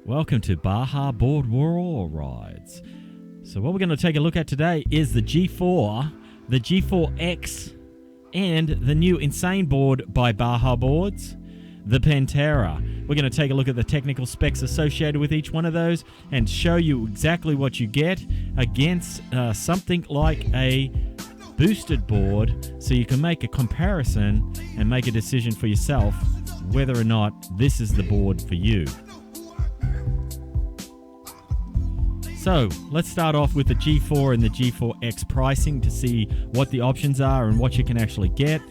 Welcome to Bajaboard War Rides. So what we're going to take a look at today is the G4, the G4X, and the new Insane board by Bajaboards, the Pantera. We're going to take a look at the technical specs associated with each one of those and show you exactly what you get against something like a boosted board, so you can make a comparison and make a decision for yourself whether or not this is the board for you. So let's start off with the G4 and the G4X pricing to see what the options are and what you can actually get.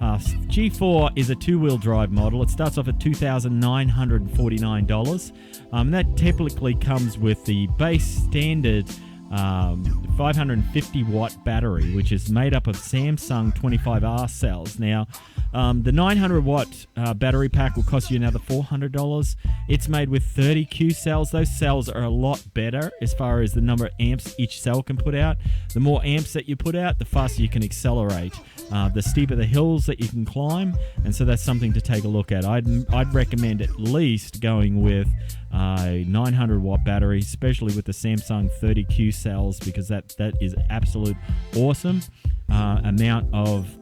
G4 is a two-wheel drive model. It starts off at $2,949. That typically comes with the base standard 550 watt battery, which is made up of Samsung 25R cells. Now, the 900 watt battery pack will cost you another $400. It's made with 30 Q cells. Those cells are a lot better as far as the number of amps each cell can put out. The more amps that you put out, the faster you can accelerate. The steeper the hills that you can climb, and so that's something to take a look at. I'd recommend at least going with a 900 watt battery, especially with the Samsung 30Q cells, because that is absolute awesome amount of.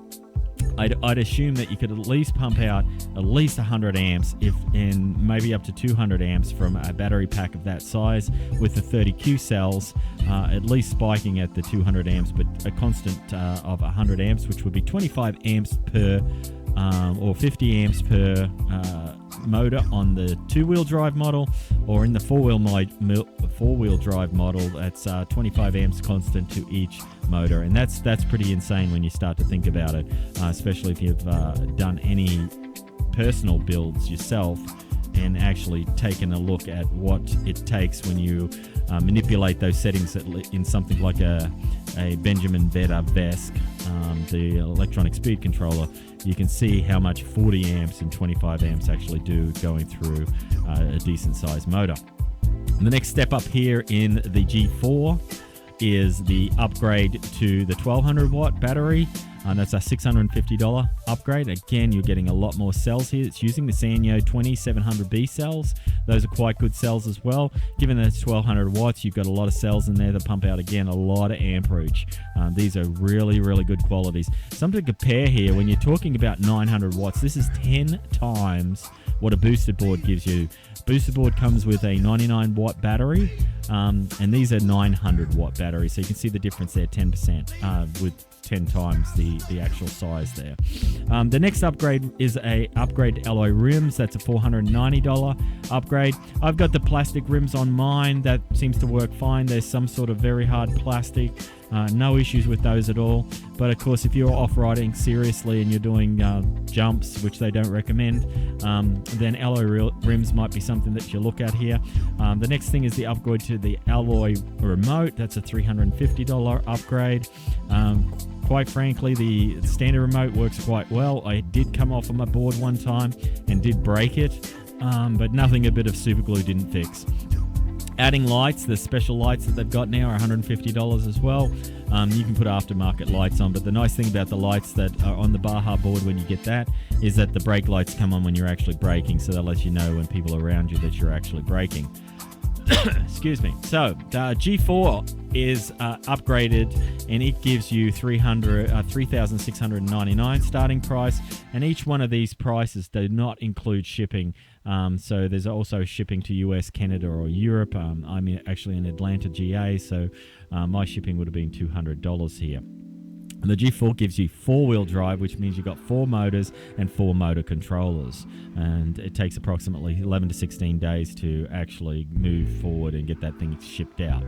I'd assume that you could at least pump out at least 100 amps and maybe up to 200 amps from a battery pack of that size with the 30Q cells, at least spiking at the 200 amps, but a constant of 100 amps, which would be 25 amps per or 50 amps per motor on the two-wheel drive model, or in the four-wheel drive model, that's 25 amps constant to each motor, and that's pretty insane when you start to think about it, especially if you've done any personal builds yourself and actually taken a look at what it takes when you manipulate those settings in something like a Benjamin Vedder VESC, the electronic speed controller. You can see how much 40 amps and 25 amps actually do going through a decent sized motor. And the next step up here in the G4 is the upgrade to the 1200 watt battery. That's a $650 upgrade. Again, you're getting a lot more cells here. It's using the Sanyo 2700B cells. Those are quite good cells as well. Given that it's 1200 watts, you've got a lot of cells in there that pump out, again, a lot of amperage. These are really, really good qualities. Something to compare here, when you're talking about 900 watts, this is 10 times what a boosted board gives you. Boosted board comes with a 99 watt battery, and these are 900 watt batteries. So you can see the difference there, 10% with 10 times the actual size there. The next upgrade is a upgrade to alloy rims. That's a $490 upgrade. I've got the plastic rims on mine. That seems to work fine. There's some sort of very hard plastic. No issues with those at all. But of course, if you're off-riding seriously and you're doing jumps, which they don't recommend, then alloy rims might be something that you look at here. The next thing is the upgrade to the alloy remote. That's a $350 upgrade. Quite frankly, the standard remote works quite well. I did come off of my board one time and did break it, but nothing a bit of super glue didn't fix. Adding lights, the special lights that they've got now are $150 as well. You can put aftermarket lights on, but the nice thing about the lights that are on the Bajaboard when you get that is that the brake lights come on when you're actually braking, so that lets you know when people are around you that you're actually braking. Excuse me. So the G4 is upgraded, and it gives you $3,699 starting price, and each one of these prices do not include shipping. So there's also shipping to US, Canada, or Europe. I'm actually in Atlanta, GA, so my shipping would have been $200 here. And the G4 gives you four-wheel drive, which means you've got 4 motors and 4 motor controllers. And it takes approximately 11 to 16 days to actually move forward and get that thing shipped out.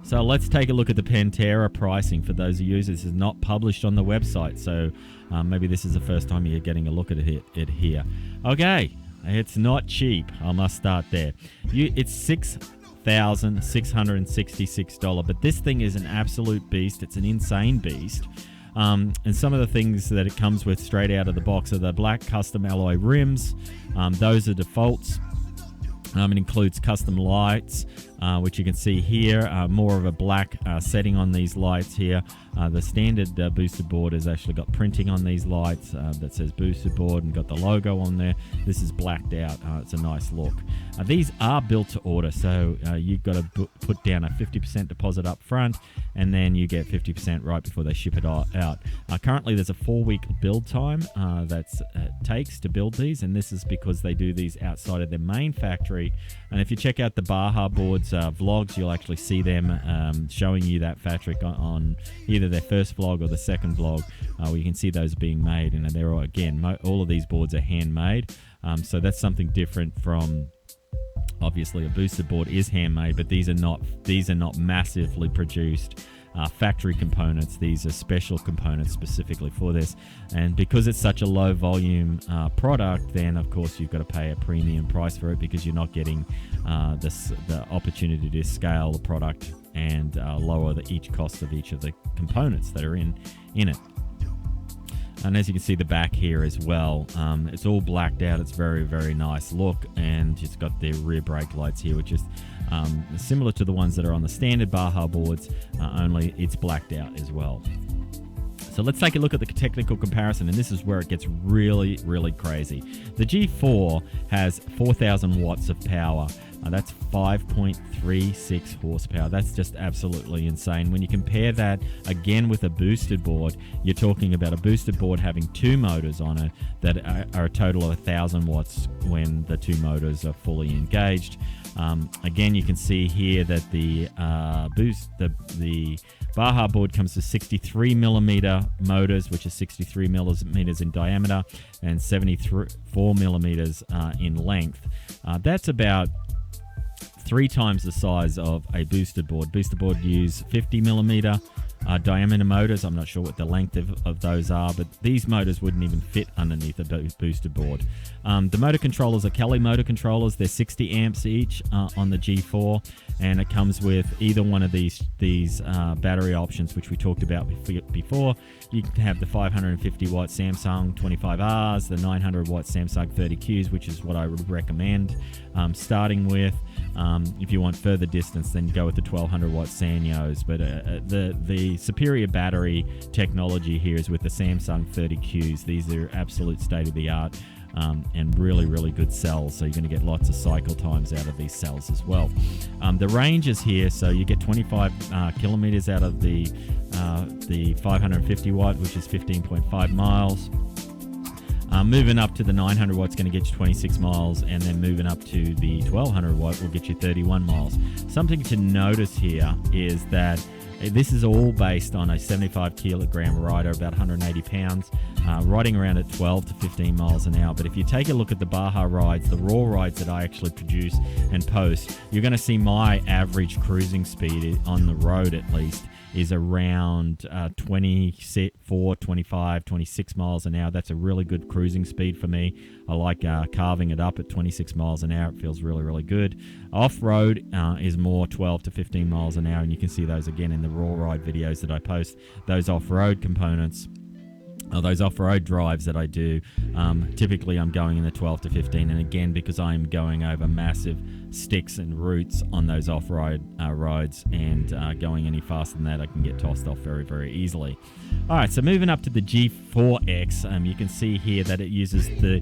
So let's take a look at the Pantera pricing for those of you. This is not published on the website, so maybe this is the first time you're getting a look at it here. Okay, it's not cheap. I must start there. It's $6,666, but this thing is an absolute beast. It's an insane beast. And some of the things that it comes with straight out of the box are the black custom alloy rims. Those are defaults. It includes custom lights, which you can see here, more of a black setting on these lights here. The standard boosted board has actually got printing on these lights that says boosted board and got the logo on there. This is blacked out. It's a nice look. These are built to order, so you've got to put down a 50% deposit up front, and then you get 50% right before they ship it out. Currently, there's a 4-week build time that takes to build these, and this is because they do these outside of their main factory. And if you check out the Bajaboard's vlogs, you'll actually see them showing you that factory on either their first vlog or the second vlog, where you can see those being made. And they're all, again, all of these boards are handmade, so that's something different from. Obviously, a boosted board is handmade, but these are not massively produced factory components. These are special components specifically for this, and because it's such a low volume product, then of course you've got to pay a premium price for it, because you're not getting the opportunity to scale the product and lower each cost of each of the components that are in it. And as you can see, the back here as well, it's all blacked out. It's very, very nice look, and it's got the rear brake lights here, which is similar to the ones that are on the standard Baja boards, only it's blacked out as well. So let's take a look at the technical comparison, and this is where it gets really, really crazy. The G4 has 4,000 watts of power. That's 5.36 horsepower. That's just absolutely insane. When you compare that again with a boosted board, you're talking about a boosted board having 2 motors on it that are a total of 1,000 watts when the 2 motors are fully engaged. Again, you can see here that the Baja board comes to 63 millimeter motors, which is 63 millimeters in diameter and 74 millimeters in length. That's about 3 times the size of a boosted board. Boosted board use 50 millimeter diameter motors. I'm not sure what the length of those are, but these motors wouldn't even fit underneath a boosted board. The motor controllers are Kelly motor controllers. They're 60 amps each on the G4, and it comes with either one of these battery options, which we talked about before. You can have the 550 watt Samsung 25Rs, the 900 watt Samsung 30Qs, which is what I would recommend starting with. If you want further distance, then go with the 1200 watt Sanyos. But the superior battery technology here is with the Samsung 30Qs. These are absolute state of the art. And really, really good cells, so you're going to get lots of cycle times out of these cells as well. The range is here, so you get 25 kilometers out of the 550 watt, which is 15.5 miles. Moving up to the 900 watt is going to get you 26 miles, and then moving up to the 1200 watt will get you 31 miles. Something to notice here is that this is all based on a 75 kilogram rider, about 180 pounds, riding around at 12 to 15 miles an hour. But if you take a look at the Baja rides, the raw rides that I actually produce and post, you're going to see my average cruising speed on the road, at least, is around 24, 25, 26 miles an hour. That's a really good cruising speed for me. I like carving it up at 26 miles an hour. It feels really, really good. Off-road is more 12 to 15 miles an hour, and you can see those again in the raw ride videos that I post. Those off-road components, those off-road drives that I do, typically I'm going in the 12 to 15, and again, because I'm going over massive sticks and roots on those off-road rides, and going any faster than that, I can get tossed off very, very easily. All right, so moving up to the G4X, you can see here that it uses the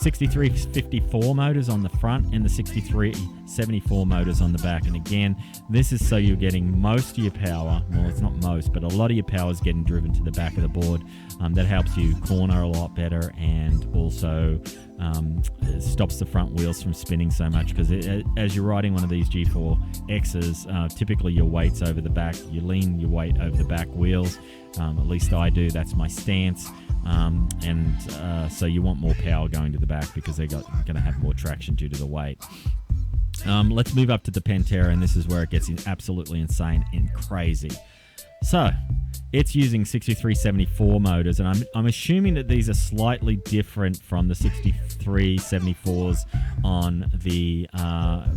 6354 motors on the front and the 6374 motors on the back. And again, this is so you're getting most of your power, well, it's not most, but a lot of your power is getting driven to the back of the board. That helps you corner a lot better, and also it stops the front wheels from spinning so much, because as you're riding one of these G4Xs, typically your weight's over the back. You lean your weight over the back wheels, at least I do. That's my stance. So you want more power going to the back, because they're going to have more traction due to the weight. Let's move up to the Pantera, and this is where it gets absolutely insane and crazy. So it's using 6374 motors, and I'm assuming that these are slightly different from the 6374s on the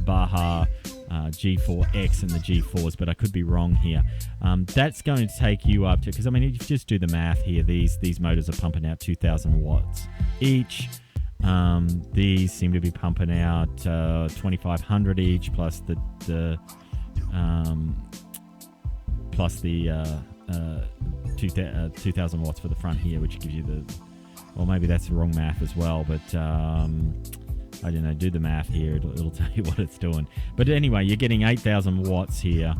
Baja G4X and the G4s, but I could be wrong here. That's going to take you up to, because I mean, if you just do the math here, these motors are pumping out 2,000 watts each. These seem to be pumping out 2,500 each, plus the 2,000 watts for the front here, which gives you the, well, maybe that's the wrong math as well, but I don't know, do the math here, it'll tell you what it's doing. But anyway, you're getting 8,000 watts here,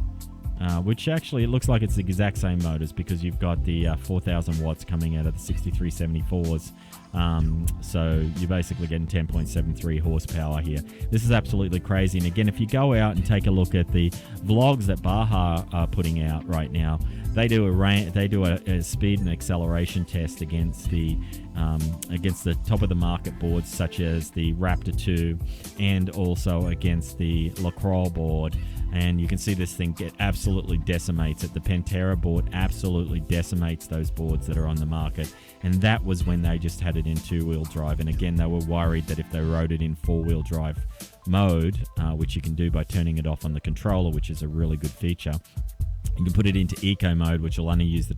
which actually it looks like it's the exact same motors, because you've got the 4,000 watts coming out of the 6374s. So you're basically getting 10.73 horsepower here. This is absolutely crazy. And again, if you go out and take a look at the vlogs that Baja are putting out right now, they do a speed and acceleration test against the top of the market boards, such as the Raptor 2, and also against the LaCroix board. And you can see this thing absolutely decimates it. The Pantera board absolutely decimates those boards that are on the market. And that was when they just had it in two-wheel drive. And again, they were worried that if they rode it in four-wheel drive mode, which you can do by turning it off on the controller, which is a really good feature, you can put it into eco mode, which will only use the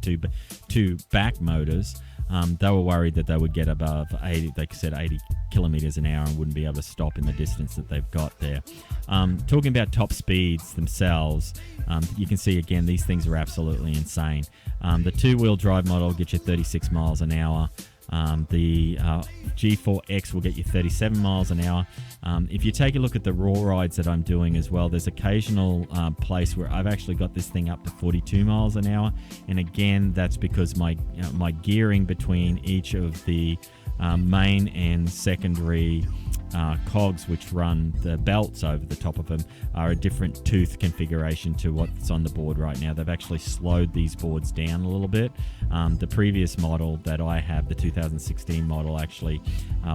two back motors. They were worried that they would get above 80, they said 80 kilometers an hour, and wouldn't be able to stop in the distance that they've got there. Talking about top speeds themselves, you can see again, these things are absolutely insane. The two-wheel drive model will get you 36 miles an hour. The G4X will get you 37 miles an hour. If you take a look at the raw rides that I'm doing as well, there's occasional place where I've actually got this thing up to 42 miles an hour. And again, that's because my gearing between each of the main and secondary cogs, which run the belts over the top of them, are a different tooth configuration to what's on the board right now. They've actually slowed these boards down a little bit. The previous model that I have, the 2016 model, actually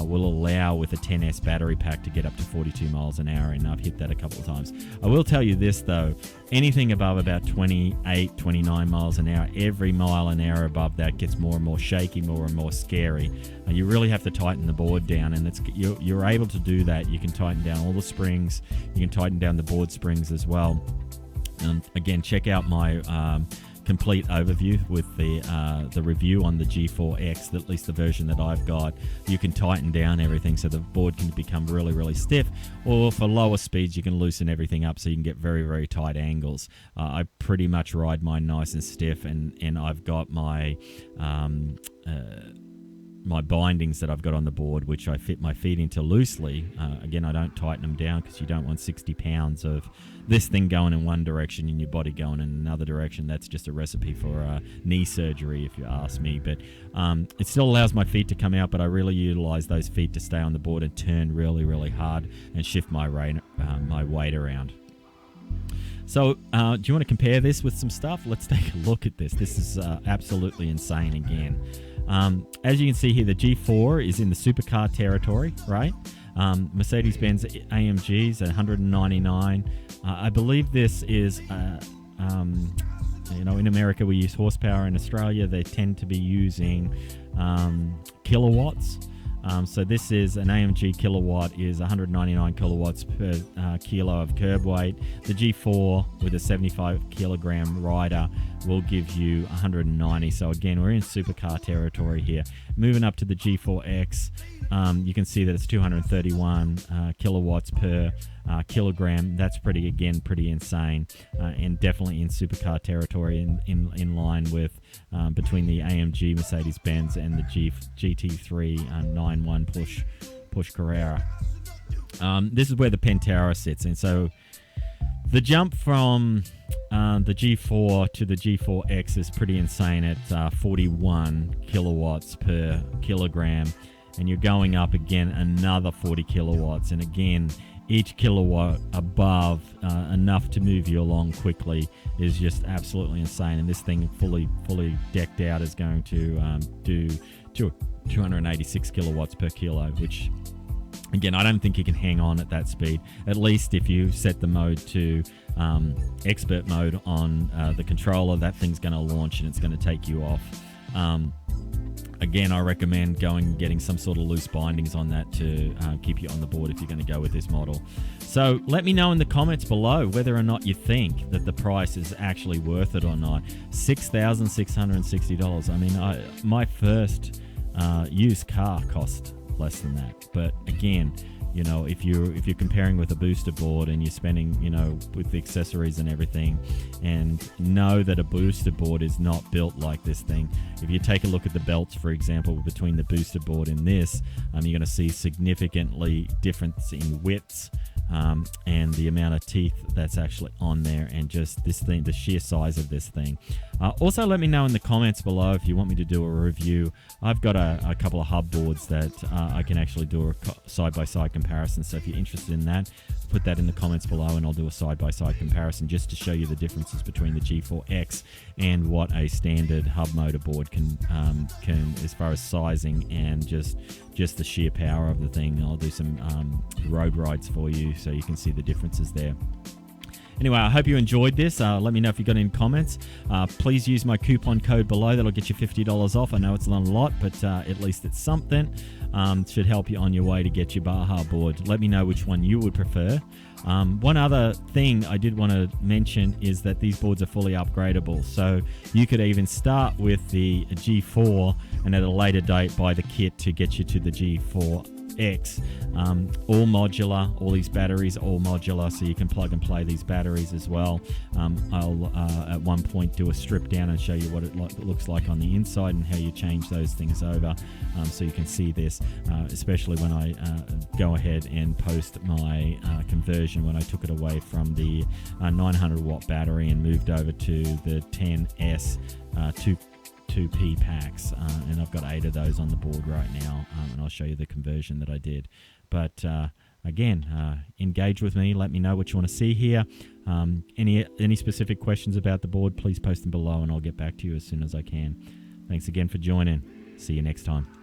will allow, with a 10S battery pack, to get up to 42 miles an hour, and I've hit that a couple of times. I will tell you this though, anything above about 28, 29 miles an hour, every mile an hour above that gets more and more shaky, more and more scary. You really have to tighten the board down, and you're able to do that. You can tighten down all the springs, you can tighten down the board springs as well. And again, check out my complete overview with the review on the G4X, at least the version that I've got. You can tighten down everything so the board can become really, really stiff, or for lower speeds you can loosen everything up so you can get very, very tight angles. I pretty much ride mine nice and stiff, and I've got my my bindings that I've got on the board, which I fit my feet into loosely. Again, I don't tighten them down, because you don't want 60 pounds of this thing going in one direction and your body going in another direction. That's just a recipe for knee surgery, if you ask me. But it still allows my feet to come out, but I really utilize those feet to stay on the board and turn really, really hard and shift my weight around. So do you want to compare this with some stuff? Let's take a look at this. This is absolutely insane again. As you can see here, the G4 is in the supercar territory, right? Mercedes-Benz AMGs at 199. I believe this is, in America we use horsepower. In Australia they tend to be using kilowatts. So this is an AMG kilowatt is 199 kilowatts per kilo of curb weight. The G4 with a 75 kilogram rider will give you 190. So again, we're in supercar territory here. Moving up to the G4X, you can see that it's 231 kilowatts per kilogram. That's pretty insane, and definitely in supercar territory, in line with between the AMG Mercedes-Benz and the GT3 91 push Carrera. This is where the Pantera sits, and so the jump from the G4 to the G4X is pretty insane at 41 kilowatts per kilogram, and you're going up again another 40 kilowatts, and again each kilowatt above enough to move you along quickly is just absolutely insane. And this thing fully decked out is going to do 286 kilowatts per kilo, which again, I don't think you can hang on at that speed, at least if you set the mode to expert mode on the controller. That thing's going to launch and it's going to take you off. Again, I recommend going and getting some sort of loose bindings on that to keep you on the board if you're going to go with this model. So let me know in the comments below whether or not you think that the price is actually worth it or not. $6,660. I mean, my first used car cost less than that. But again, you know, if you're comparing with a booster board and you're spending, you know, with the accessories and everything, and know that a booster board is not built like this thing. If you take a look at the belts, for example, between the booster board and this, you're going to see significantly difference in widths, and the amount of teeth that's actually on there, and just this thing, the sheer size of this thing. Also, let me know in the comments below if you want me to do a review. I've got a couple of hub boards that I can actually do a side-by-side comparison, so if you're interested in that, put that in the comments below and I'll do a side-by-side comparison just to show you the differences between the G4X and what a standard hub motor board can as far as sizing and just the sheer power of the thing. I'll do some road rides for you so you can see the differences there. Anyway, I hope you enjoyed this. Let me know if you got any comments. Please use my coupon code below. That'll get you $50 off. I know it's not a lot, but at least it's something. Should help you on your way to get your Baja board. Let me know which one you would prefer. One other thing I did want to mention is that these boards are fully upgradable. So you could even start with the G4 and at a later date buy the kit to get you to the G4X. All modular, all these batteries are all modular, so you can plug and play these batteries as well. I'll at one point do a strip down and show you what it looks like on the inside and how you change those things over, so you can see this, especially when I go ahead and post my conversion when I took it away from the 900 watt battery and moved over to the 10S 2P packs, and I've got 8 of those on the board right now, and I'll show you the conversion that I did. But again, engage with me, let me know what you want to see here. Any specific questions about the board, please post them below and I'll get back to you as soon as I can. Thanks again for joining. See you next time.